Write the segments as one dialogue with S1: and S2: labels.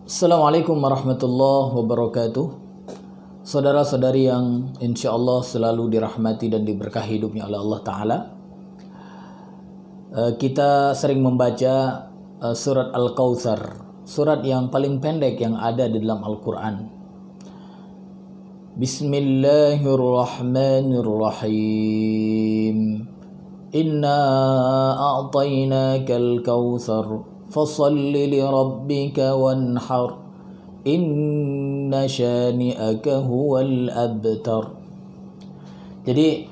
S1: Assalamualaikum warahmatullahi wabarakatuh. Saudara-saudari yang insya Allah selalu dirahmati dan diberkahi hidupnya oleh Allah Ta'ala. Kita sering membaca surat Al-Kautsar, surat yang paling pendek yang ada di dalam Al-Quran. Bismillahirrahmanirrahim. Inna a'tainakal kautsar fasalli li rabbika wanhar inna syani'aka huwal abtar. Jadi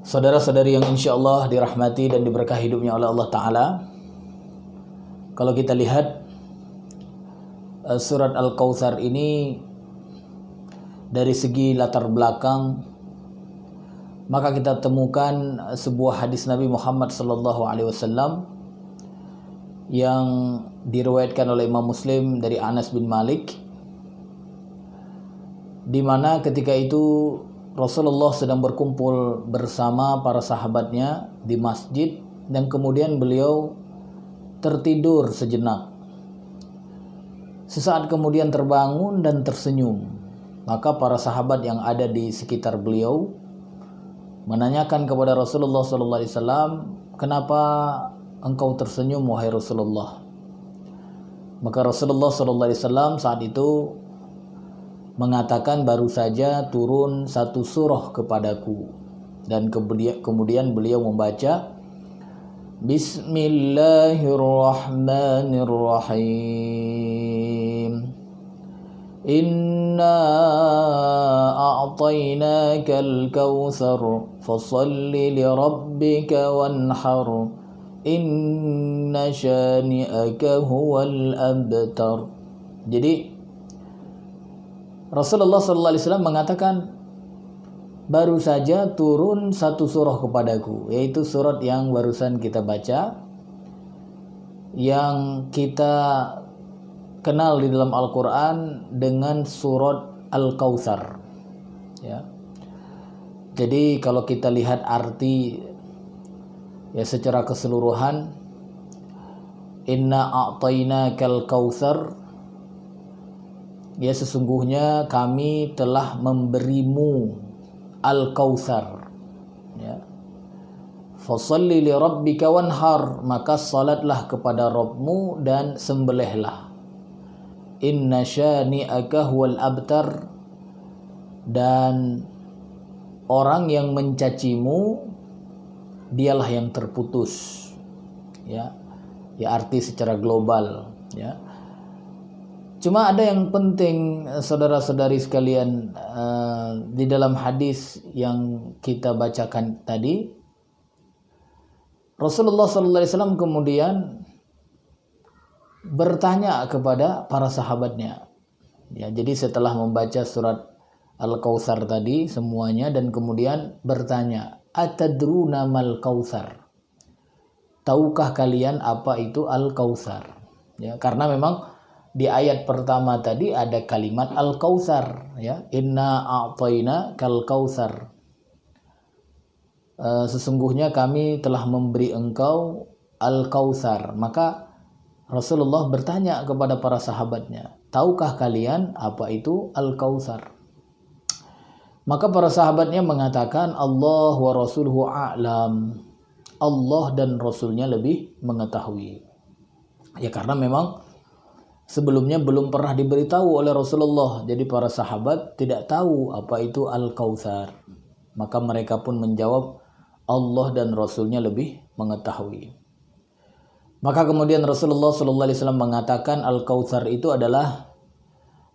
S1: saudara-saudari yang insya Allah dirahmati dan diberkahi hidupnya oleh Allah Ta'ala, kalau kita lihat surat Al-Kautsar ini dari segi latar belakang, maka kita temukan sebuah hadis Nabi Muhammad SAW yang diriwayatkan oleh Imam Muslim dari Anas bin Malik, di mana ketika itu Rasulullah sedang berkumpul bersama para sahabatnya di masjid dan kemudian beliau tertidur sejenak. Sesaat kemudian terbangun dan tersenyum. Maka para sahabat yang ada di sekitar beliau menanyakan kepada Rasulullah SAW, "Kenapa engkau tersenyum wahai Rasulullah?" Maka Rasulullah SAW saat itu mengatakan, "Baru saja turun satu surah kepadaku." Dan kemudian beliau membaca Bismillahirrahmanirrahim. Inna a'tainakal kautsar fasalli li rabbika wanhar inna syani'aka huwal abtar. Jadi Rasulullah SAW mengatakan, baru saja turun satu surah kepadaku, yaitu surat yang barusan kita baca, yang kita kenal di dalam Al-Quran dengan surat Al-Kautsar. Ya. Jadi kalau kita lihat arti secara keseluruhan, inna a'tainakal kautsar, sesungguhnya kami telah memberimu Al-Kautsar. Ya. Fasalli li rabbika wanhar, maka salatlah kepada Rabbmu dan sembelihlah. Inna syani'aka huwal abtar, dan orang yang mencacimu dialah yang terputus. Ya arti secara global. Ya. Cuma ada yang penting, saudara-saudari sekalian, di dalam hadis yang kita bacakan tadi, Rasulullah SAW kemudian bertanya kepada para sahabatnya. Ya, jadi setelah membaca surat Al-Kautsar tadi semuanya, dan kemudian bertanya, atadruna mal kautsar? Tahukah kalian apa itu Al-Kautsar? Ya, karena memang di ayat pertama tadi ada kalimat Al-Kautsar, ya, inna a'taina kal kautsar. Sesungguhnya kami telah memberi engkau Al-Kautsar. Maka Rasulullah bertanya kepada para sahabatnya, tahukah kalian apa itu Al-Kautsar? Maka para sahabatnya mengatakan, Allah wa rasuluhu a'lam. Allah dan Rasulnya lebih mengetahui. Ya, karena memang sebelumnya belum pernah diberitahu oleh Rasulullah. Jadi para sahabat tidak tahu apa itu Al-Kautsar. Maka mereka pun menjawab, Allah dan Rasulnya lebih mengetahui. Maka kemudian Rasulullah SAW mengatakan Al-Kautsar itu adalah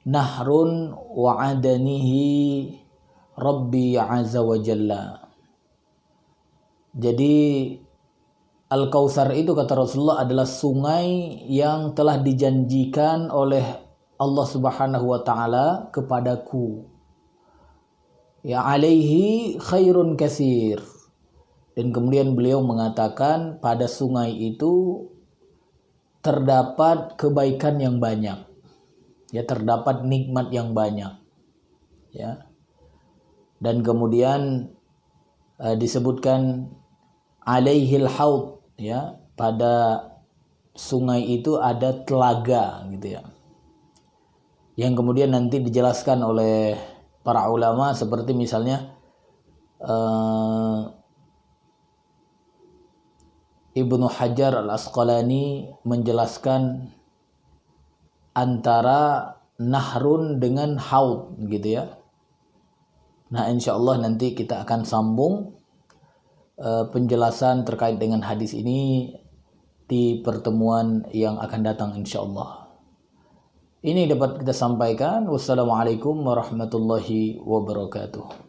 S1: nahrun wa'adanihi Rabbi azza wa jalla. Jadi Al-Kautsar itu, kata Rasulullah, adalah sungai yang telah dijanjikan oleh Allah Subhanahu wa Ta'ala kepadaku. Ya alaihi khairun katsir. Dan kemudian beliau mengatakan, pada sungai itu terdapat kebaikan yang banyak. Ya, terdapat nikmat yang banyak. Ya. Dan kemudian disebutkan alaihil haud, ya, pada sungai itu ada telaga gitu ya. Yang kemudian nanti dijelaskan oleh para ulama seperti misalnya Ibnu Hajar Al-Asqalani menjelaskan antara nahrun dengan haud gitu ya. Nah, insya Allah nanti kita akan sambung penjelasan terkait dengan hadis ini di pertemuan yang akan datang insya Allah. Ini dapat kita sampaikan. Wassalamualaikum warahmatullahi wabarakatuh.